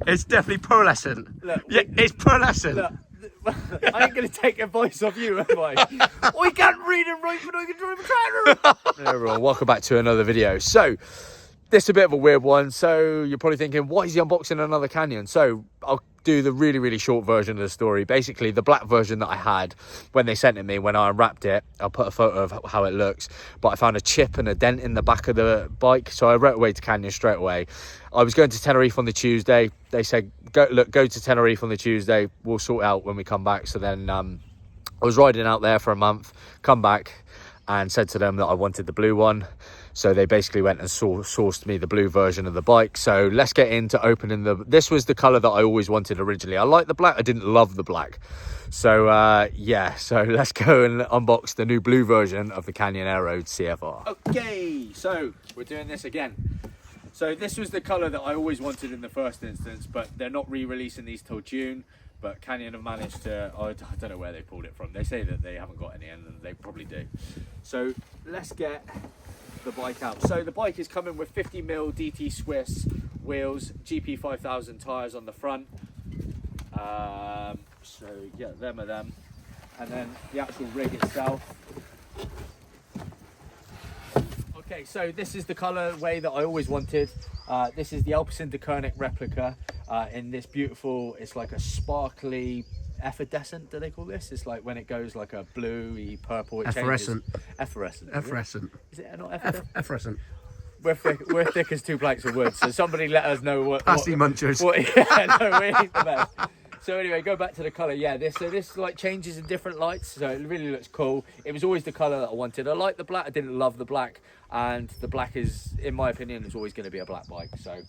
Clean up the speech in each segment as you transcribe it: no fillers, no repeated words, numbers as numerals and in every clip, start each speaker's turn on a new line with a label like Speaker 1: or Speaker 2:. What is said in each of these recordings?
Speaker 1: It's definitely pearlescent.
Speaker 2: Look,
Speaker 1: yeah, it's pearlescent.
Speaker 2: Look, I ain't going to take advice off you, am I? I can't read and write, but I can drive a tractor.
Speaker 1: Hello everyone, welcome back to another video. So, this is a bit of a weird one. So, you're probably thinking, why is he unboxing another Canyon? So, I'll do the really short version of the story. Basically, the black version that I had when they sent it me, when I unwrapped it, I'll put a photo of how it looks. But I found a chip and a dent in the back of the bike. So, I wrote away to Canyon straight away. I was going to Tenerife on the Tuesday. They said, go to Tenerife on the Tuesday. We'll sort it out when we come back. So then I was riding out there for a month, come back and said to them that I wanted the blue one. So they basically went and sourced me the blue version of the bike. So let's get into opening this was the colour that I always wanted originally. I like the black, I didn't love the black. So yeah, so let's go and unbox the new blue version of the Canyon Aeroad CFR.
Speaker 2: Okay, so we're doing this again. So this was the colour that I always wanted in the first instance, but they're not re-releasing these till June. But Canyon have managed to, I don't know where they pulled it from. They say that they haven't got any, and they probably do. So let's get the bike out. So the bike is coming with 50mm DT Swiss wheels, GP 5000 tyres on the front. So yeah, them are them. And then the actual rig itself. Okay, so this is the colourway that I always wanted. This is the Alpecin de Koenig replica in this beautiful, it's like a sparkly effervescent, do they call this? It's like when it goes like a bluey purple.
Speaker 1: Effervescent.
Speaker 2: Effervescent.
Speaker 1: Effervescent.
Speaker 2: Is it not effervescent?
Speaker 1: Effervescent.
Speaker 2: We're thick as two planks of wood, so somebody let us know what...
Speaker 1: Passy munchers.
Speaker 2: Yeah, no, we ain't the best. So anyway, go back to the colour. Yeah, this like changes in different lights, so it really looks cool. It was always the colour that I wanted. I like the black, I didn't love the black, and the black is, in my opinion, is always going to be a black bike. So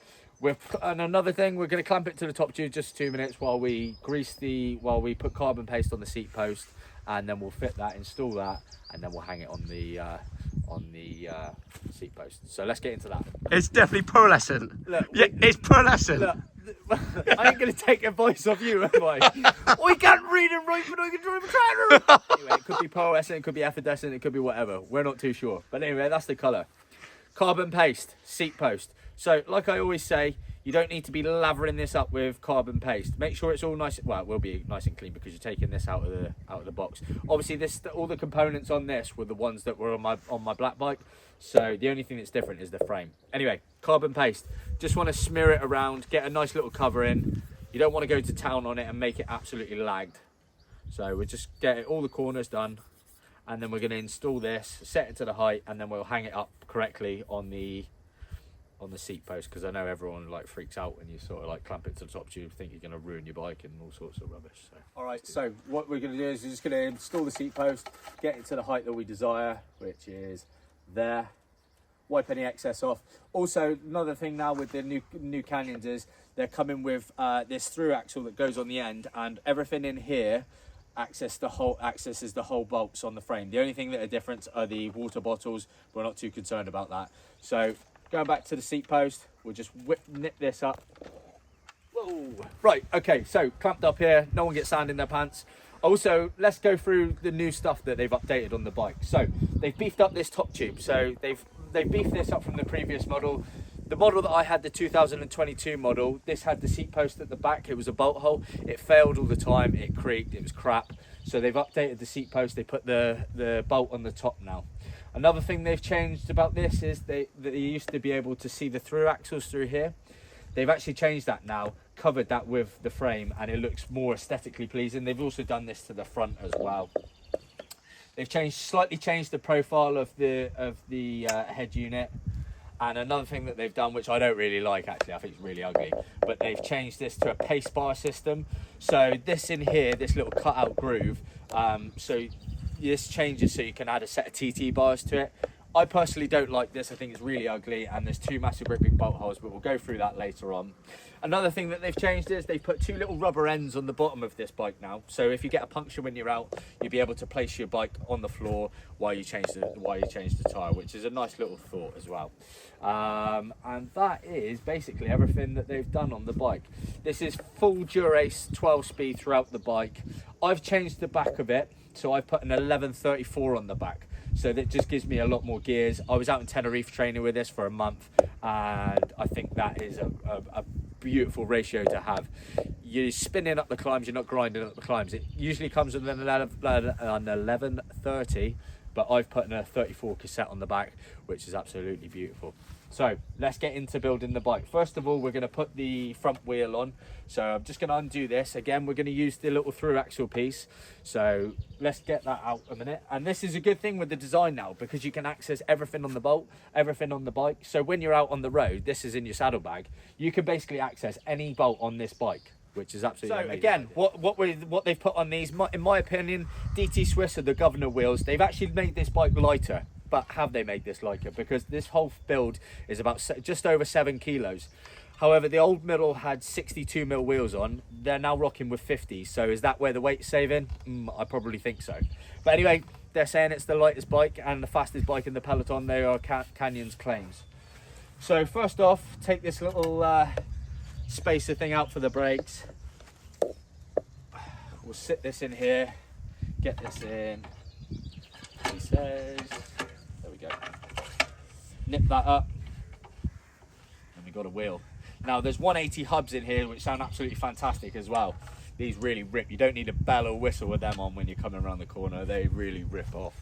Speaker 2: and another thing, we're going to clamp it to the top tube just 2 minutes while we while we put carbon paste on the seat post, and then we'll fit that, install that, and then we'll hang it on the seat post. So let's get into that.
Speaker 1: It's definitely pearlescent.
Speaker 2: Look,
Speaker 1: yeah, it's pearlescent.
Speaker 2: Look, I ain't going to take advice off you, am I? I can't read and write, but I can drive a tractor. Anyway, it could be pearlescent, it could be effervescent, it could be whatever. We're not too sure. But anyway, that's the colour. Carbon paste, seat post. So, like I always say, you don't need to be lavering this up with carbon paste. Make sure it's all nice. Well, it will be nice and clean because you're taking this out of the box. Obviously, all the components on this were the ones that were on my black bike. So the only thing that's different is the frame. Anyway, carbon paste. Just want to smear it around, get a nice little cover in. You don't want to go to town on it and make it absolutely lagged. So we'll just get all the corners done, and then we're going to install this, set it to the height, and then we'll hang it up correctly on the seat post, because I know everyone like freaks out when you sort of like clamp it to the top tube, think you're going to ruin your bike and all sorts of rubbish. So all right, so what we're going to do is we're just going to install the seat post, get it to the height that we desire, which is there. Wipe any excess off. Also, another thing now with the new Canyons is they're coming with this through axle that goes on the end, and everything in here accesses the whole bolts on the frame. The only thing that are different are the water bottles. We're not too concerned about that. So going back to the seat post, we'll just nip this up. Whoa. Right, okay, so clamped up here, no one gets sand in their pants. Also, let's go through the new stuff that they've updated on the bike. So they've beefed up this top tube. So they've beefed this up from the previous model. The model that I had, the 2022 model, this had the seat post at the back. It was a bolt hole. It failed all the time. It creaked. It was crap. So they've updated the seat post. They put the bolt on the top now. Another thing they've changed about this is they used to be able to see the through axles through here. They've actually changed that now, covered that with the frame, and it looks more aesthetically pleasing. They've also done this to the front as well. They've slightly changed the profile of the head unit. And another thing that they've done, which I don't really like actually, I think it's really ugly, but they've changed this to a pace bar system. So this in here, this little cutout groove, so this changes so you can add a set of TT bars to it. I personally don't like this. I think it's really ugly, and there's two massive ripping bolt holes, but we'll go through that later on. Another thing that they've changed is they've put two little rubber ends on the bottom of this bike now. So if you get a puncture when you're out, you'll be able to place your bike on the floor while you change the tyre, which is a nice little thought as well. And that is basically everything that they've done on the bike. This is full Dura-Ace 12-speed throughout the bike. I've changed the back of it, so I've put an 1134 on the back. So that just gives me a lot more gears. I was out in Tenerife training with this for a month, and I think that is a beautiful ratio to have. You're spinning up the climbs, you're not grinding up the climbs. It usually comes with an 1130, but I've put in a 34 cassette on the back, which is absolutely beautiful. So let's get into building the bike. First of all, we're going to put the front wheel on. So I'm just going to undo this. Again, we're going to use the little through axle piece. So let's get that out a minute. And this is a good thing with the design now, because you can access everything on the bolt, everything on the bike. So when you're out on the road, this is in your saddlebag, you can basically access any bolt on this bike, which is absolutely amazing. Again, what they've put on these, in my opinion, DT Swiss are the governor wheels. They've actually made this bike lighter. But have they made this lighter? Because this whole build is about just over 7 kilos. However, the old middle had 62 mil wheels on. They're now rocking with 50. So is that where the weight's saving? I probably think so. But anyway, they're saying it's the lightest bike and the fastest bike in the peloton. They are Canyon's claims. So first off, take this little spacer thing out for the brakes. We'll sit this in here, get this in. He says, there we go. Nip that up, and we got a wheel. Now there's 180 hubs in here, which sound absolutely fantastic as well. These really rip. You don't need a bell or whistle with them on when you're coming around the corner. They really rip off.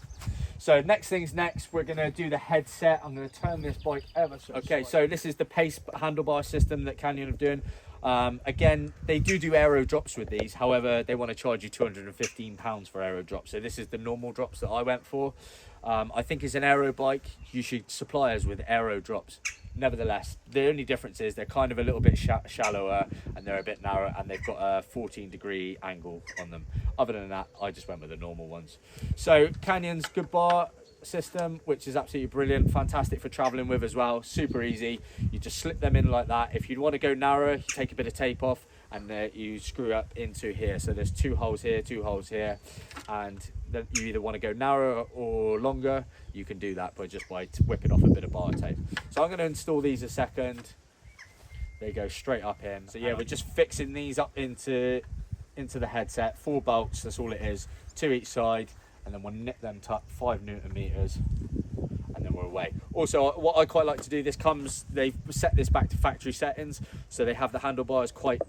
Speaker 2: So next thing's next, we're going to do the headset. I'm going to turn this bike ever so Okay, so this is the pace handlebar system that Canyon are doing. Again, they do Aeroad drops with these. However, they want to charge you £215 for Aeroad drops. So this is the normal drops that I went for. I think it's an Aeroad bike. You should supply us with Aeroad drops. Nevertheless, the only difference is they're kind of a little bit shallower and they're a bit narrow, and they've got a 14-degree angle on them. Other than that, I just went with the normal ones. So Canyon's good bar system, which is absolutely brilliant, fantastic for traveling with as well, super easy. You just slip them in like that. If you want to go narrower, you take a bit of tape off and you screw up into here. So there's 2 holes here, 2 holes here, and then you either want to go narrower or longer, you can do that by whipping off a bit of bar tape. So I'm going to install these a second. They go straight up in. So yeah, we're just fixing these up into the headset. 4 bolts, that's all it is, 2 each side, and then we'll nip them to 5 Newton meters, and then we're away. Also, what I quite like to do, they've set this back to factory settings, so they have the handlebars quite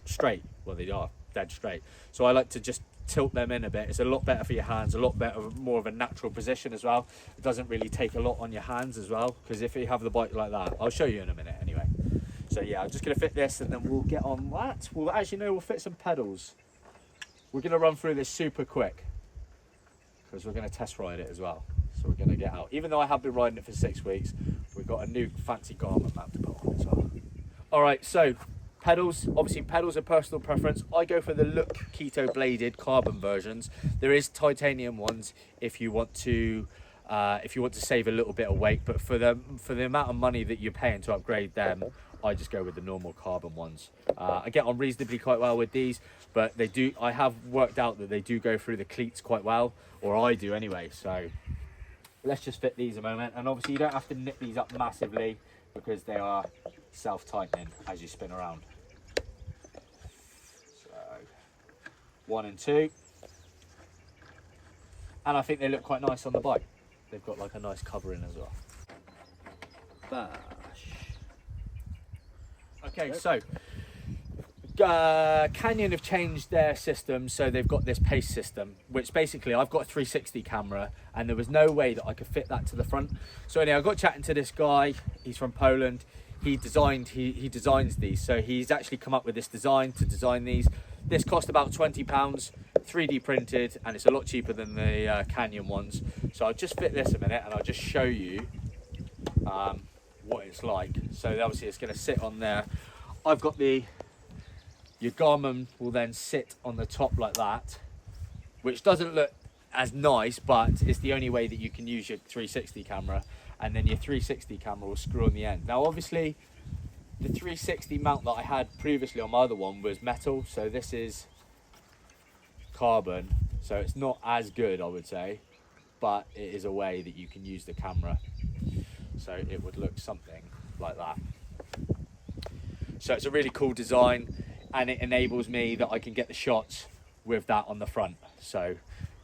Speaker 2: straight. Well, they are dead straight. So I like to just tilt them in a bit. It's a lot better for your hands, a lot better, more of a natural position as well. It doesn't really take a lot on your hands as well, because if you have the bike like that, I'll show you in a minute anyway. So yeah, I'm just going to fit this, and then we'll get on that. We'll fit some pedals. We're going to run through this super quick, because we're going to test ride it as well. So we're going to get out. Even though I have been riding it for 6 weeks, we've got a new fancy garment mount to put on as well. Alright, so pedals. Obviously pedals are personal preference. I go for the Look Keto bladed carbon versions. There is titanium ones if you want to save a little bit of weight, but for the amount of money that you're paying to upgrade them, I just go with the normal carbon ones. I get on reasonably quite well with these, but I have worked out that they do go through the cleats quite well, or I do anyway. So let's just fit these a moment, and obviously you don't have to nip these up massively because they are self-tightening as you spin around. So 1 and 2, and I think they look quite nice on the bike. They've got like a nice covering as well. Bash. Okay, so Canyon have changed their system, so they've got this pace system, which basically I've got a 360 camera, and there was no way that I could fit that to the front. So anyway, I got chatting to this guy. He's from Poland. He designs these, so he's actually come up with this design to design these. This cost about £20, 3D printed, and it's a lot cheaper than the Canyon ones. So I'll just fit this a minute, and I'll just show you what it's like. So obviously it's going to sit on there. I've got your Garmin will then sit on the top like that, which doesn't look as nice, but it's the only way that you can use your 360 camera, and then your 360 camera will screw on the end. Now obviously the 360 mount that I had previously on my other one was metal, so this is carbon, so it's not as good, I would say, but it is a way that you can use the camera, so it would look something like that. So it's a really cool design, and it enables me that I can get the shots with that on the front. So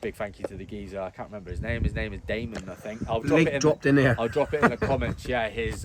Speaker 2: big thank you to the geezer. I can't remember his name. His name is Damon, I think. I'll drop it
Speaker 3: dropped in here.
Speaker 2: I'll drop it in the comments. Yeah, his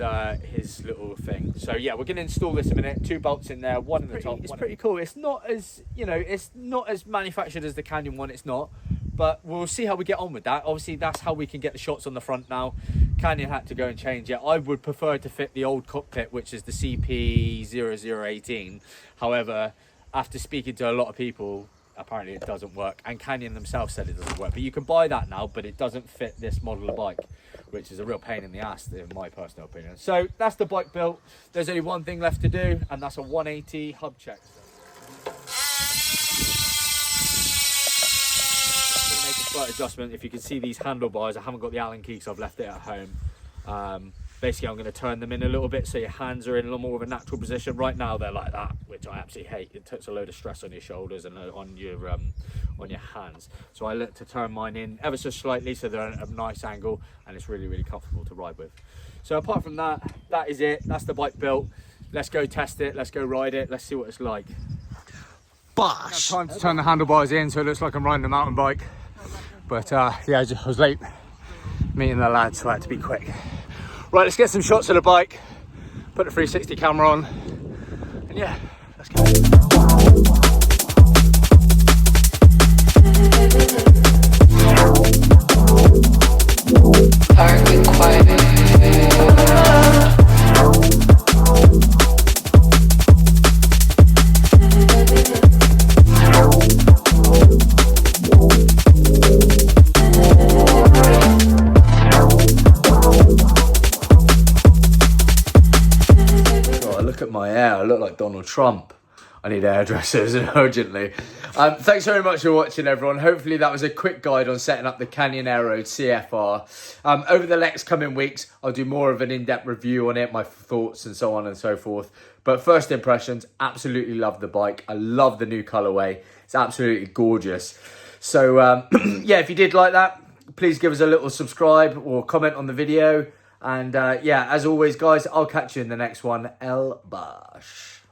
Speaker 2: little thing. So yeah, we're gonna install this in a minute. 2 bolts in there, one in the top. It's pretty cool. It's not as, you know, it's not as manufactured as the Canyon one. It's not, but we'll see how we get on with that. Obviously, that's how we can get the shots on the front now. Canyon had to go and change it. I would prefer to fit the old cockpit, which is the CP0018. However, after speaking to a lot of people, apparently it doesn't work, and Canyon themselves said it doesn't work. But you can buy that now, but it doesn't fit this model of bike, which is a real pain in the ass in my personal opinion. So that's the bike built. There's only one thing left to do, and that's a 180 hub check. Make a slight adjustment. If you can see these handlebars, I haven't got the Allen key because I've left it at home. Basically, I'm going to turn them in a little bit so your hands are in a little more of a natural position. Right now, they're like that, which I absolutely hate. It takes a load of stress on your shoulders and on your hands. So I look to turn mine in ever so slightly so they're at a nice angle, and it's really, really comfortable to ride with. So apart from that, that is it. That's the bike built. Let's go test it. Let's go ride it. Let's see what it's like.
Speaker 1: Bosh! Time to turn the handlebars in so it looks like I'm riding a mountain bike. But yeah, I was late meeting the lads, so I had to be quick. Right, let's get some shots of the bike, put the 360 camera on, and yeah, let's go.
Speaker 4: Park required.
Speaker 1: Look at my hair, I look like Donald Trump. I need hairdressers urgently. Thanks very much for watching, everyone. Hopefully that was a quick guide on setting up the Canyon Aeroad CFR. Over the next coming weeks, I'll do more of an in-depth review on it, my thoughts and so on and so forth. But first impressions, absolutely love the bike. I love the new colorway. It's absolutely gorgeous. So yeah, if you did like that, please give us a little subscribe or comment on the video. And yeah, as always, guys, I'll catch you in the next one. El Bash.